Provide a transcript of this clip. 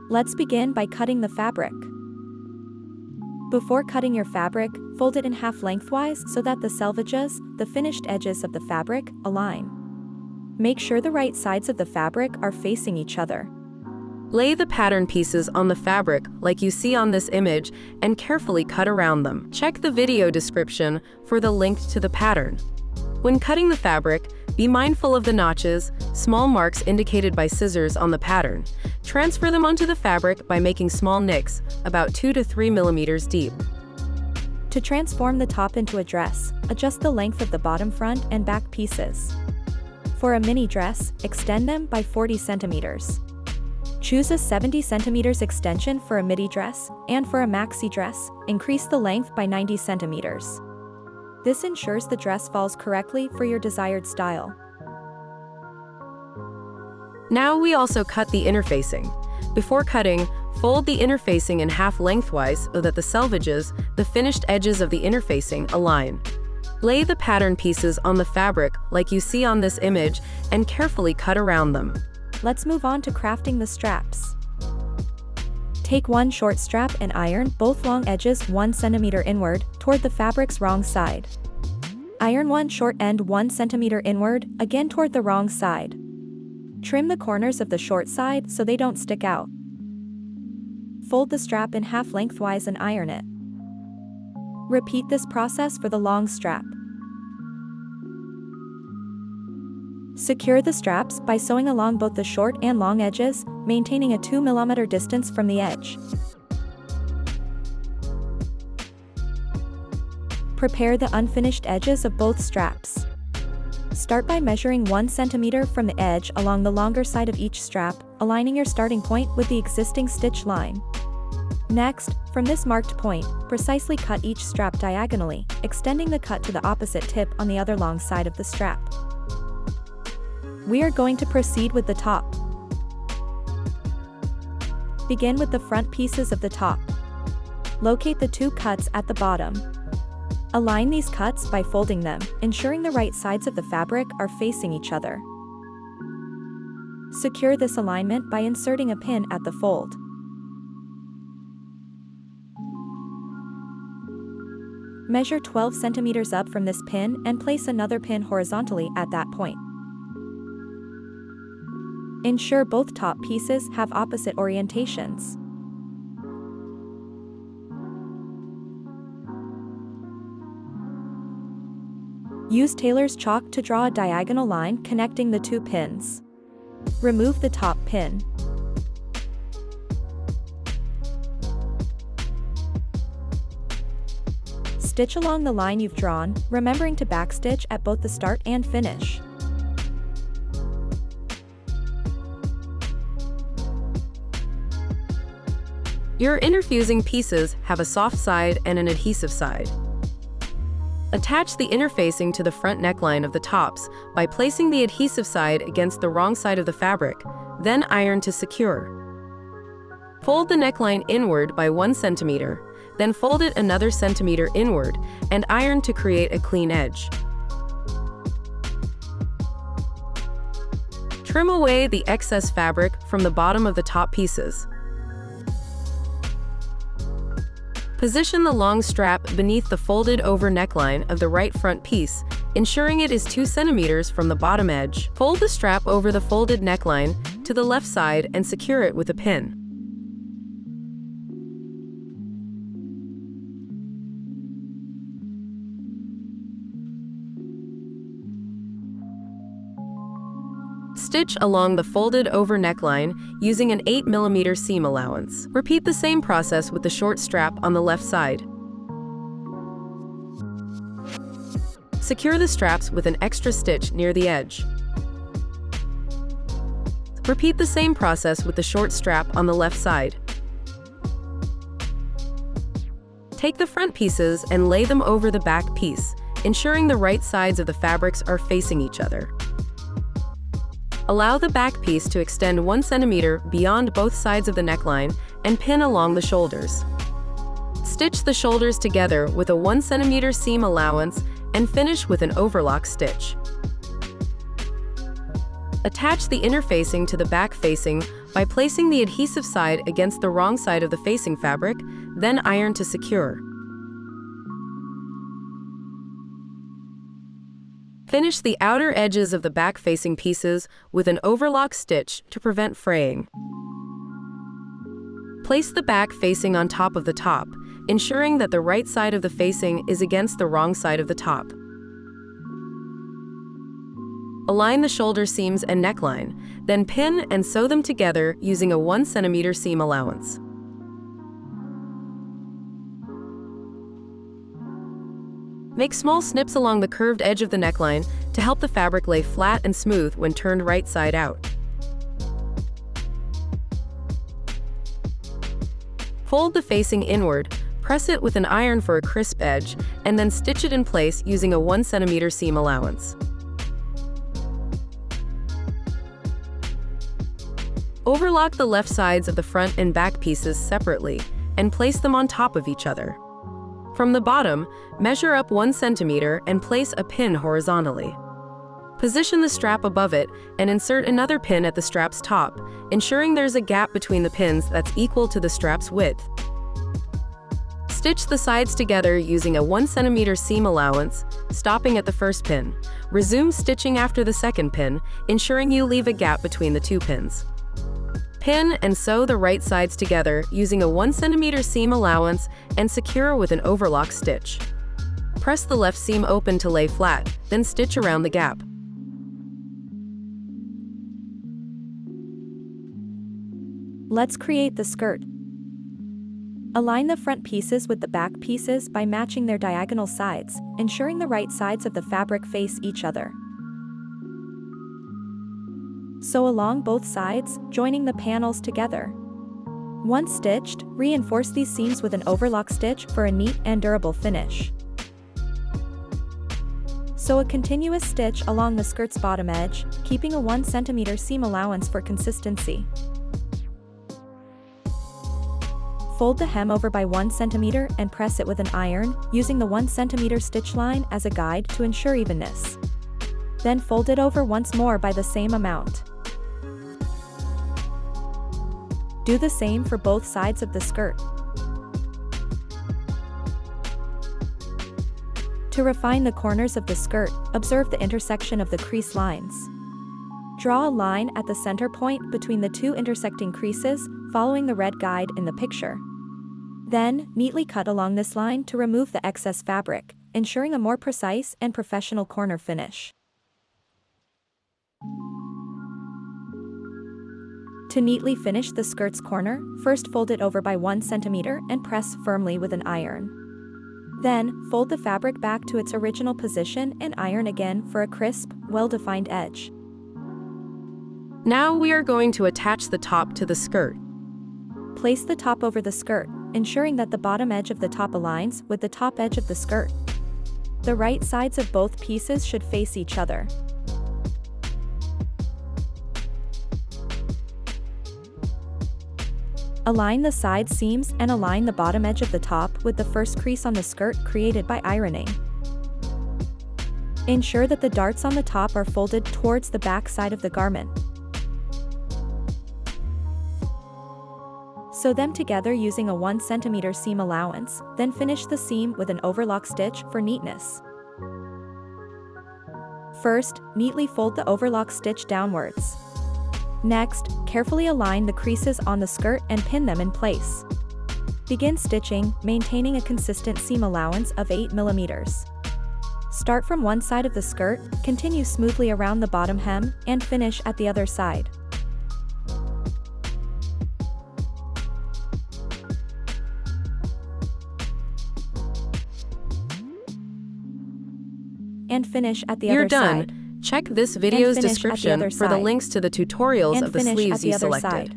Let's begin by cutting the fabric. Before cutting your fabric, fold it in half lengthwise so that the selvages, the finished edges of the fabric, align. Make sure the right sides of the fabric are facing each other. Lay the pattern pieces on the fabric like you see on this image and carefully cut around them. Check the video description for the link to the pattern. When cutting the fabric, be mindful of the notches, small marks indicated by scissors on the pattern. Transfer them onto the fabric by making small nicks, about 2 to 3 millimeters deep. To transform the top into a dress, adjust the length of the bottom, front, and back pieces. For a mini dress, extend them by 40 centimeters. Choose a 70 centimeters extension for a midi dress, and for a maxi dress, increase the length by 90 centimeters. This ensures the dress falls correctly for your desired style. Now we also cut the interfacing. Before cutting, fold the interfacing in half lengthwise so that the selvages, the finished edges of the interfacing, align. Lay the pattern pieces on the fabric like you see on this image and carefully cut around them. Let's move on to crafting the straps. Take one short strap and iron both long edges 1 centimeter inward toward the fabric's wrong side. Iron one short end 1 centimeter inward, again toward the wrong side. Trim the corners of the short side so they don't stick out. Fold the strap in half lengthwise and iron it. Repeat this process for the long strap. Secure the straps by sewing along both the short and long edges, maintaining a 2 mm distance from the edge. Prepare the unfinished edges of both straps. Start by measuring 1 centimeter from the edge along the longer side of each strap, aligning your starting point with the existing stitch line. Next, from this marked point, precisely cut each strap diagonally, extending the cut to the opposite tip on the other long side of the strap. We are going to proceed with the top. Begin with the front pieces of the top. Locate the 2 cuts at the bottom. Align these cuts by folding them, ensuring the right sides of the fabric are facing each other. Secure this alignment by inserting a pin at the fold. Measure 12 centimeters up from this pin and place another pin horizontally at that point. Ensure both top pieces have opposite orientations. Use tailor's chalk to draw a diagonal line connecting the 2 pins. Remove the top pin. Stitch along the line you've drawn, remembering to backstitch at both the start and finish. Your interfusing pieces have a soft side and an adhesive side. Attach the interfacing to the front neckline of the tops by placing the adhesive side against the wrong side of the fabric, then iron to secure. Fold the neckline inward by 1 centimeter, then fold it another centimeter inward and iron to create a clean edge. Trim away the excess fabric from the bottom of the top pieces. Position the long strap beneath the folded over neckline of the right front piece, ensuring it is 2 centimeters from the bottom edge. Fold the strap over the folded neckline to the left side and secure it with a pin. Stitch along the folded over neckline using an 8 mm seam allowance. Repeat the same process with the short strap on the left side. Secure the straps with an extra stitch near the edge. Repeat the same process with the short strap on the left side. Take the front pieces and lay them over the back piece, ensuring the right sides of the fabrics are facing each other. Allow the back piece to extend 1 centimeter beyond both sides of the neckline and pin along the shoulders. Stitch the shoulders together with a 1 centimeter seam allowance and finish with an overlock stitch. Attach the inner facing to the back facing by placing the adhesive side against the wrong side of the facing fabric, then iron to secure. Finish the outer edges of the back-facing pieces with an overlock stitch to prevent fraying. Place the back facing on top of the top, ensuring that the right side of the facing is against the wrong side of the top. Align the shoulder seams and neckline, then pin and sew them together using a 1 cm seam allowance. Make small snips along the curved edge of the neckline to help the fabric lay flat and smooth when turned right side out. Fold the facing inward, press it with an iron for a crisp edge, and then stitch it in place using a 1 cm seam allowance. Overlock the left sides of the front and back pieces separately and place them on top of each other. From the bottom, measure up 1 cm and place a pin horizontally. Position the strap above it and insert another pin at the strap's top, ensuring there's a gap between the pins that's equal to the strap's width. Stitch the sides together using a 1 cm seam allowance, stopping at the first pin. Resume stitching after the second pin, ensuring you leave a gap between the 2 pins. Pin and sew the right sides together using a 1 cm seam allowance and secure with an overlock stitch. Press the left seam open to lay flat, then stitch around the gap. Let's create the skirt. Align the front pieces with the back pieces by matching their diagonal sides, ensuring the right sides of the fabric face each other. Sew along both sides, joining the panels together. Once stitched, reinforce these seams with an overlock stitch for a neat and durable finish. Sew a continuous stitch along the skirt's bottom edge, keeping a 1 cm seam allowance for consistency. Fold the hem over by 1 cm and press it with an iron, using the 1 cm stitch line as a guide to ensure evenness. Then fold it over once more by the same amount. Do the same for both sides of the skirt. To refine the corners of the skirt, observe the intersection of the crease lines. Draw a line at the center point between the 2 intersecting creases, following the red guide in the picture. Then, neatly cut along this line to remove the excess fabric, ensuring a more precise and professional corner finish. To neatly finish the skirt's corner, first fold it over by 1 cm and press firmly with an iron. Then, fold the fabric back to its original position and iron again for a crisp, well-defined edge. Now we are going to attach the top to the skirt. Place the top over the skirt, ensuring that the bottom edge of the top aligns with the top edge of the skirt. The right sides of both pieces should face each other. Align the side seams and align the bottom edge of the top with the first crease on the skirt created by ironing. Ensure that the darts on the top are folded towards the back side of the garment. Sew them together using a 1 cm seam allowance, then finish the seam with an overlock stitch for neatness. First, neatly fold the overlock stitch downwards. Next, carefully align the creases on the skirt and pin them in place. Begin stitching, maintaining a consistent seam allowance of 8 mm. Start from one side of the skirt, continue smoothly around the bottom hem, and finish at the other side. And finish at the other side. You're done. Check this video's description for the links to the tutorials of the sleeves you selected.